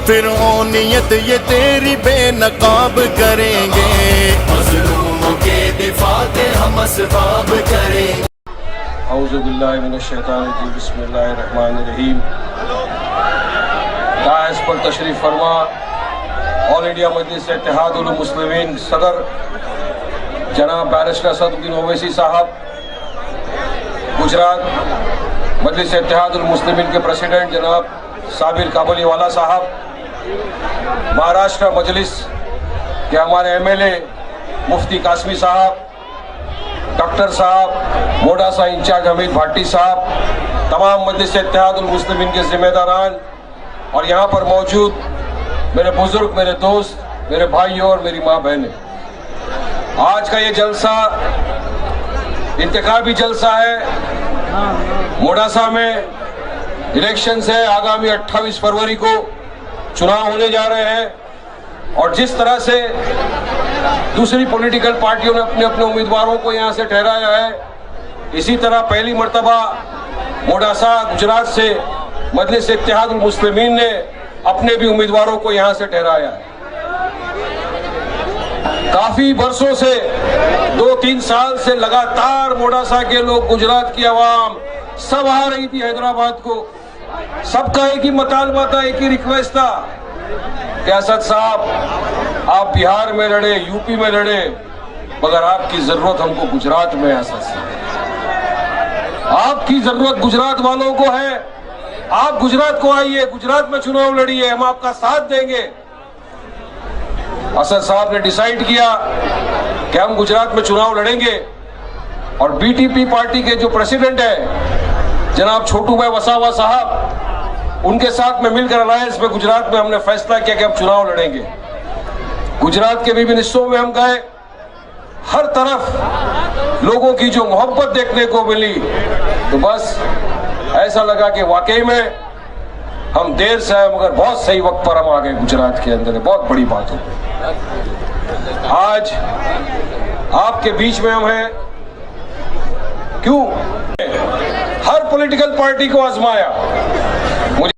फिर नीयत ये तेरी बेनकाब करेंगे, मज़लूमों के दिफा के हम असबाब करेंगे। औज़ु बिल्लाहि मिनश शैतानिर रजीम, बिस्मिल्लाहिर्रहमानिर्रहीम। दाइस पर तशरीफ़ फरमा ऑल इंडिया मजलिस इत्तेहादुल मुस्लिमीन सदर जनाब बैरिस्टर असदुद्दीन ओवैसी साहब, गुजरात मजलिस इत्तेहादुल मुस्लिमीन के प्रेसिडेंट जनाब साबिर काबुलीवाला साहब, महाराष्ट्र मजलिस के हमारे एमएलए मुफ्ती कासमी साहब, डॉक्टर साहब, मोडासा इंचार्ज हमीद भाटी साहब, तमाम मजलिस इत्तेहादुल मुस्लिमीन के जिम्मेदारान और यहाँ पर मौजूद मेरे बुजुर्ग, मेरे दोस्त, मेरे भाइयों और मेरी माँ बहनें, आज का ये जलसा इंतखाबी जलसा है। मोडासा में इलेक्शंस है, आगामी 28 फरवरी को चुनाव होने जा रहे हैं और जिस तरह से दूसरी पॉलिटिकल पार्टियों ने अपने अपने उम्मीदवारों को यहाँ से ठहराया है, इसी तरह पहली मर्तबा मोडासा गुजरात से मजलिस इत्तेहादुल मुस्लिमीन ने अपने भी उम्मीदवारों को यहाँ से ठहराया है। काफी बरसों से 2-3 साल से लगातार मोडासा के लोग, गुजरात की आवाम सब आ रही थी हैदराबाद को। सबका एक ही मतालबा था, एक ही रिक्वेस्ट था कि असद साहब आप बिहार में लड़े, यूपी में लड़े, मगर आपकी जरूरत हमको गुजरात में है। असद साहब आपकी जरूरत गुजरात वालों को है, आप गुजरात को आइए, गुजरात में चुनाव लड़िए, हम आपका साथ देंगे। असद साहब ने डिसाइड किया कि हम गुजरात में चुनाव लड़ेंगे और बीटीपी पार्टी के जो प्रेसिडेंट है जनाब छोटू भाई वसावा साहब, उनके साथ में मिलकर अलायंस में गुजरात में हमने फैसला किया कि हम चुनाव लड़ेंगे। गुजरात के विभिन्न हिस्सों में हम गए, हर तरफ लोगों की जो मोहब्बत देखने को मिली, तो बस ऐसा लगा कि वाकई में हम देर से आए मगर बहुत सही वक्त पर हम आ गए गुजरात के अंदर। बहुत बड़ी बात हो, आज आपके बीच में हम हैं। क्यों? हर पॉलिटिकल पार्टी को आजमाया। मुझे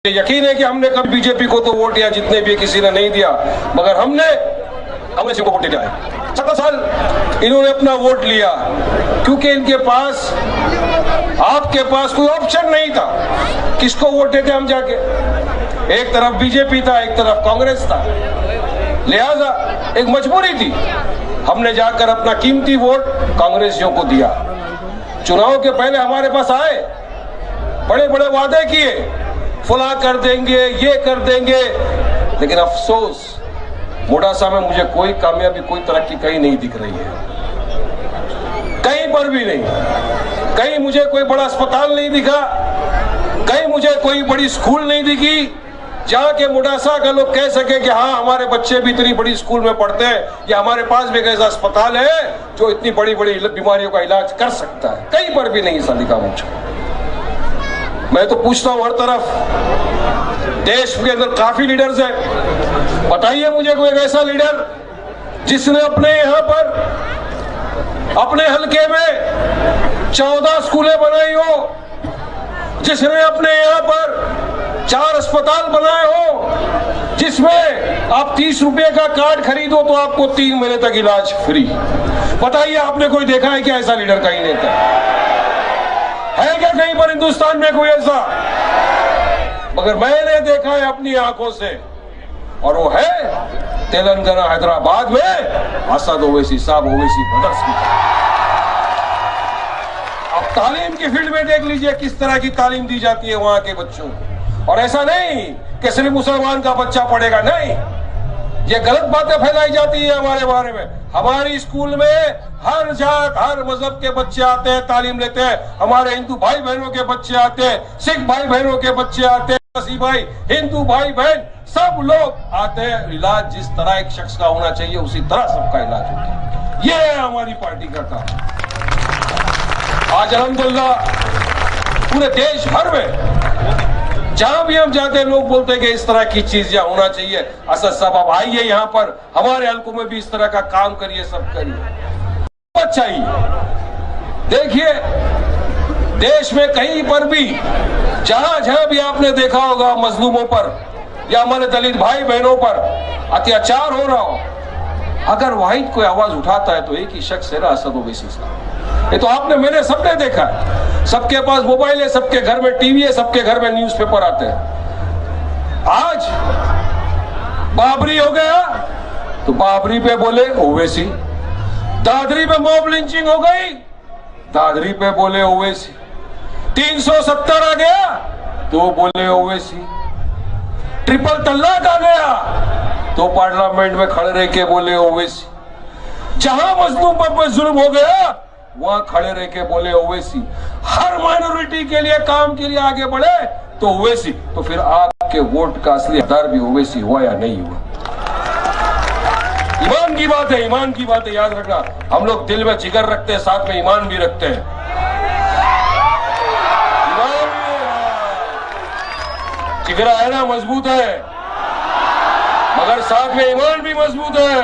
यकीन है कि हमने कभी बीजेपी को तो वोट दिया, जितने भी किसी ने नहीं दिया, मगर हमने कांग्रेस को वोट दिया है। 17 साल इन्होंने अपना वोट लिया क्योंकि इनके पास, आपके पास कोई ऑप्शन नहीं था। किसको वोट देते हम जाके? एक तरफ बीजेपी था, एक तरफ कांग्रेस था, लिहाजा एक मजबूरी थी। हमने जाकर अपना कीमती वोट कांग्रेसियों को दिया। चुनाव के पहले हमारे पास आए, बड़े बड़े वादे किए, फला कर देंगे, ये कर देंगे, लेकिन अफसोस मोडासा में मुझे कोई कामयाबी, कोई तरक्की कहीं नहीं दिख रही है, कहीं पर भी नहीं। कहीं मुझे कोई बड़ा अस्पताल नहीं दिखा, कहीं मुझे कोई बड़ी स्कूल नहीं दिखी जहाँ के मोडासा का लोग कह सके कि हाँ हमारे बच्चे भी इतनी बड़ी स्कूल में पढ़ते हैं, या हमारे पास भी एक ऐसा अस्पताल है जो इतनी बड़ी बड़ी बीमारियों का इलाज कर सकता है। कहीं पर भी नहीं ऐसा दिखा मुझे। मैं तो पूछता हूँ, हर तरफ देश के अंदर काफी लीडर्स हैं, बताइए मुझे कोई एक ऐसा लीडर जिसने अपने यहाँ पर, अपने हलके में 14 स्कूलें बनाई हो, जिसने अपने यहाँ पर 4 अस्पताल बनाए हो, जिसमें आप 30 रुपए का कार्ड खरीदो तो आपको 3 महीने तक इलाज फ्री। बताइए आपने कोई देखा है क्या ऐसा लीडर? कहीं नहीं है क्या कहीं पर हिंदुस्तान में कोई ऐसा? मगर मैंने देखा है अपनी आंखों से, और वो है तेलंगाना हैदराबाद में असद ओवैसी साहब, ओवैसी ब्रदर्स की। अब तालीम की फील्ड में देख लीजिए किस तरह की तालीम दी जाती है वहां के बच्चों को। और ऐसा नहीं कि सिर्फ मुसलमान का बच्चा पढ़ेगा, नहीं, ये गलत बातें फैलाई जाती है हमारे बारे में। हमारी स्कूल में हर जात, हर मजहब के बच्चे आते हैं, तालीम लेते हैं। हमारे हिंदू भाई बहनों के बच्चे आते हैं, सिख भाई बहनों के बच्चे आते हैं, मसीह भाई, हिंदू भाई बहन सब लोग आते हैं। इलाज जिस तरह एक शख्स का होना चाहिए उसी तरह सबका इलाज होता है। ये है हमारी पार्टी का काम। आज अल्हम्दुलिल्लाह पूरे देश भर में जहां भी हम जाते हैं लोग बोलते हैं कि इस तरह की चीज यहाँ होना चाहिए। असद साहब आप आइए यहाँ पर, हमारे हल्कों में भी इस तरह का काम करिए, सब करिए, चाहिए। देखिए देश में कहीं पर भी जहां जहां भी आपने देखा होगा मजलूमों पर या हमारे दलित भाई बहनों पर अत्याचार हो रहा हो, अगर वाहिद कोई आवाज उठाता है तो एक ही शख्स है ना, असद ओवैसी साहब। ये तो आपने मैंने सबने देखा है, सबके पास मोबाइल है, सबके घर में टीवी है, सबके घर में न्यूज़पेपर आते हैं। आज बाबरी हो गया तो बाबरी पे बोले ओवैसी, दादरी पे मॉब लिंचिंग हो गई, दादरी पे बोले ओवैसी, 370 आ गया तो बोले ओवैसी, ट्रिपल तलाक आ गया तो पार्लियामेंट में खड़े रह के बोले ओवैसी, जहां मजलूम पर जुल्म हो गया वहां खड़े रह के बोले ओवैसी, हर माइनॉरिटी के लिए काम के लिए आगे बढ़े तो ओवैसी। तो फिर आपके वोट का असली हकदार भी ओवैसी हुआ या नहीं हुआ? ईमान की बात है, ईमान की बात है, याद रखना। हम लोग दिल में जिगर रखते हैं, साथ में ईमान भी रखते हैं। जिगरा है ना, मजबूत है, मगर साथ में ईमान भी मजबूत है।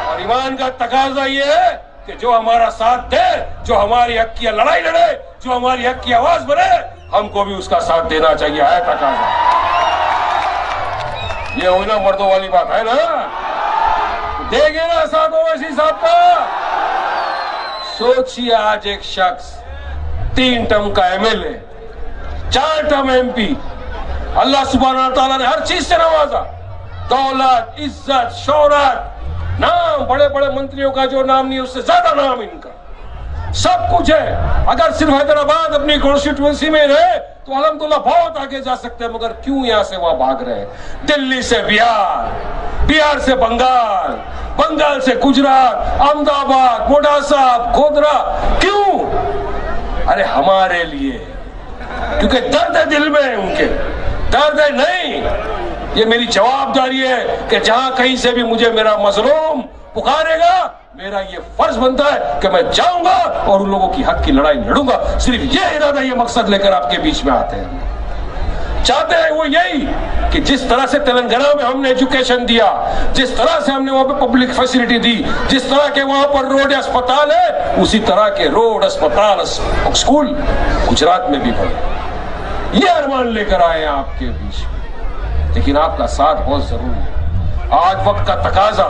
और ईमान का तकाजा ये है कि जो हमारा साथ दे, जो हमारी हक की लड़ाई लड़े, जो हमारी हक की आवाज बने, हमको भी उसका साथ देना चाहिए, है तकाजा। ये हुई ना मर्दों वाली बात, है ना? देंगे ना साथ ओवैसी साहब का। सोचिए, आज एक शख्स 3 टर्म का एमएलए, 4 टर्म एमपी, अल्लाह सुब्हानहू तआला ने हर चीज से नवाजा, दौलत, इज्जत, शोहरत, नाम, बड़े बड़े मंत्रियों का जो नाम नहीं उससे ज्यादा नाम इनका, सब कुछ है। अगर सिर्फ हैदराबाद अपनी कॉन्स्टिट्यूएंसी में रहे तो अल्हम्दुलिल्लाह बहुत आगे जा सकते हैं, मगर क्यों यहां से वहां भाग रहे हैं? दिल्ली से बिहार, बिहार से बंगाल, बंगाल से गुजरात, अहमदाबाद, मोडासा, गोधरा, क्यों? अरे हमारे लिए, क्योंकि दर्द है दिल में, उनके दर्द है नहीं। ये मेरी जवाबदारी है कि जहां कहीं से भी मुझे मेरा मजलूम पुकारेगा, मेरा ये फर्ज बनता है कि मैं जाऊंगा और उन लोगों की हक की लड़ाई लड़ूंगा। सिर्फ ये इरादा, ये मकसद लेकर आपके बीच में आते हैं। चाहते हैं वो यही कि जिस तरह से तेलंगाना में हमने एजुकेशन दिया, जिस तरह से हमने वहां पे पब्लिक फैसिलिटी दी, जिस तरह के वहां पर रोड अस्पताल है, उसी तरह के रोड, अस्पताल, स्कूल गुजरात में भी बने। ये अरमान लेकर आए हैं आपके बीच में, लेकिन आपका साथ बहुत जरूरी है। आज वक्त का तकाजा,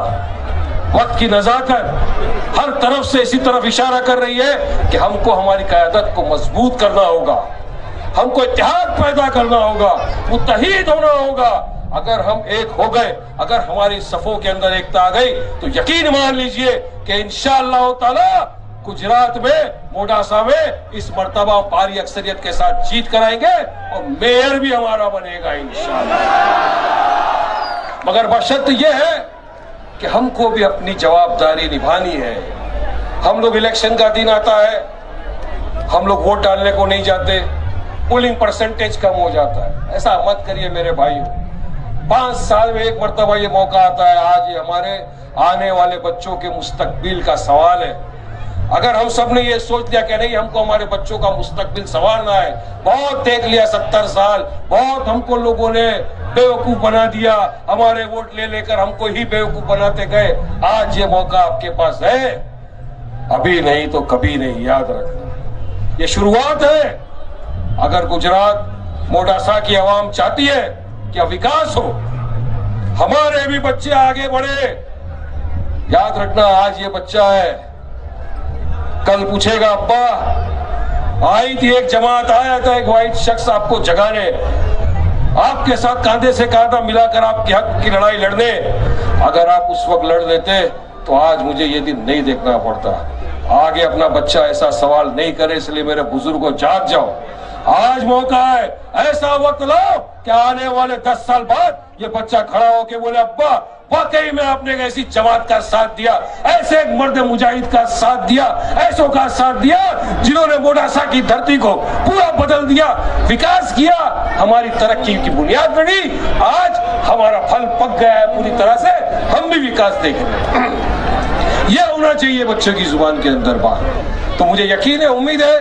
वक्त की नजाकत हर तरफ से इसी तरफ इशारा कर रही है कि हमको हमारी क़यादत को मजबूत करना होगा, हमको इत्तेहाद पैदा करना होगा, मुत्तहीद होना होगा। अगर हम एक हो गए, अगर हमारी सफों के अंदर एकता आ गई, तो यकीन मान लीजिए कि इंशाअल्लाह ताला गुजरात में, मोडासा में इस मर्तबा भारी अक्सरियत के साथ जीत कराएंगे और मेयर भी हमारा बनेगा इंशाअल्लाह। मगर बशर्त यह है कि हमको भी अपनी जवाबदारी निभानी है। हम लोग इलेक्शन का दिन आता है, हम लोग वोट डालने को नहीं जाते, पोलिंग परसेंटेज कम हो जाता है। ऐसा मत करिए मेरे भाइयों, 5 साल में एक मर्तबा ये मौका आता है। आज ये हमारे आने वाले बच्चों के मुस्तकबिल का सवाल है। अगर हम सब ने ये सोच लिया कि नहीं, हमको हमारे बच्चों का मुस्तकबिल संवारना है, बहुत देख लिया 70 साल, बहुत हमको लोगों ने बेवकूफ बना दिया, हमारे वोट ले लेकर हमको ही बेवकूफ बनाते गए। आज ये मौका आपके पास है, अभी नहीं तो कभी नहीं, याद रखना। ये शुरुआत है। अगर गुजरात, मोडासा की आवाम चाहती है कि विकास हो, हमारे भी बच्चे आगे बढ़े, याद रखना। आज ये बच्चा है, कल पूछेगा अब्बा, आई थी एक जमात, आया था एक वाइट शख्स आपको जगाने, आपके साथ कांधे से कांधा मिलाकर आपके हक की लड़ाई लड़ने। अगर आप उस वक्त लड़ लेते तो आज मुझे ये दिन नहीं देखना पड़ता। आगे अपना बच्चा ऐसा सवाल नहीं करे, इसलिए मेरे बुजुर्गों जाग जाओ। आज मौका है, ऐसा वक्त लाओ कि आने वाले 10 साल बाद ये बच्चा खड़ा होके बोले, अब्बा वाकई में आपने ऐसी जमात का साथ दिया, ऐसे एक मर्द मुजाहिद का साथ दिया, ऐसों का साथ दिया जिन्होंने मोडासा की धरती को पूरा बदल दिया, विकास किया, हमारी तरक्की की बुनियाद बनी। आज हमारा फल पक गया है पूरी तरह से, हम भी विकास देखेंगे। यह होना चाहिए बच्चों की जुबान के अंदर बात। तो मुझे यकीन है, उम्मीद है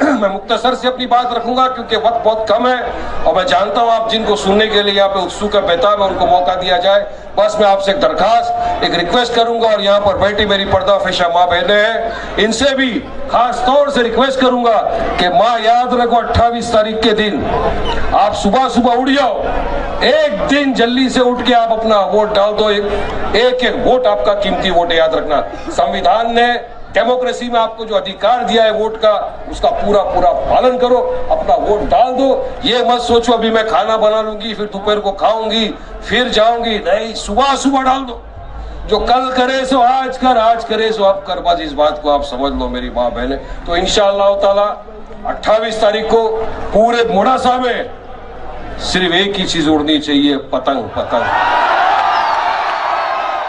मैं मुख्तसर से अपनी बात रखूंगा क्योंकि वक्त बहुत कम है और मैं जानता हूं आप जिनको सुनने के लिए यहाँ पे उत्सुक है, बेताब है, उनको मौका दिया जाए। बस मैं आपसे एक दरखास्त, एक रिक्वेस्ट करूंगा और यहाँ पर बैठी मेरी पर्दाफेशा माँ बहनें हैं, इनसे भी खास तौर से रिक्वेस्ट करूंगा कि माँ याद रखो 28 तारीख के दिन आप सुबह सुबह उठ जाओ, एक दिन जल्दी से उठ के आप अपना वोट डाल दो। एक एक वोट आपका कीमती वोट है, याद रखना। संविधान ने डेमोक्रेसी में आपको जो अधिकार दिया है वोट का, उसका पूरा पूरा पालन करो, अपना वोट डाल दो। ये मत सोचो अभी मैं खाना बना लूंगी फिर दोपहर को खाऊंगी फिर जाऊंगी, नहीं, सुबह सुबह डाल दो। जो कल करे सो आज कर, आज करे सो अब कर, बस इस बात को आप समझ लो मेरी माँ बहने। तो इंशाअल्लाह ताला 28 तारीख को पूरे मोड़ासा में सिर्फ एक ही चीज उड़नी चाहिए, पतंग। पतंग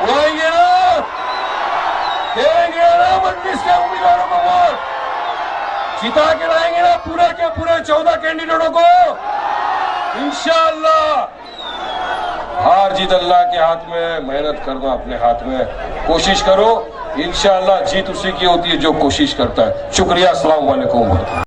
उड़ाएंगे ना, देंगे ना मजलिस के उम्मीदवारों को वोट, जिता के लाएंगे ना पूरे के पूरे 14 कैंडिडेटों को इंशाअल्लाह। हार जीत अल्लाह के हाथ में, मेहनत करना अपने हाथ में, कोशिश करो, इंशाअल्लाह जीत उसी की होती है जो कोशिश करता है। शुक्रिया, अस्सलाम वालेकुम।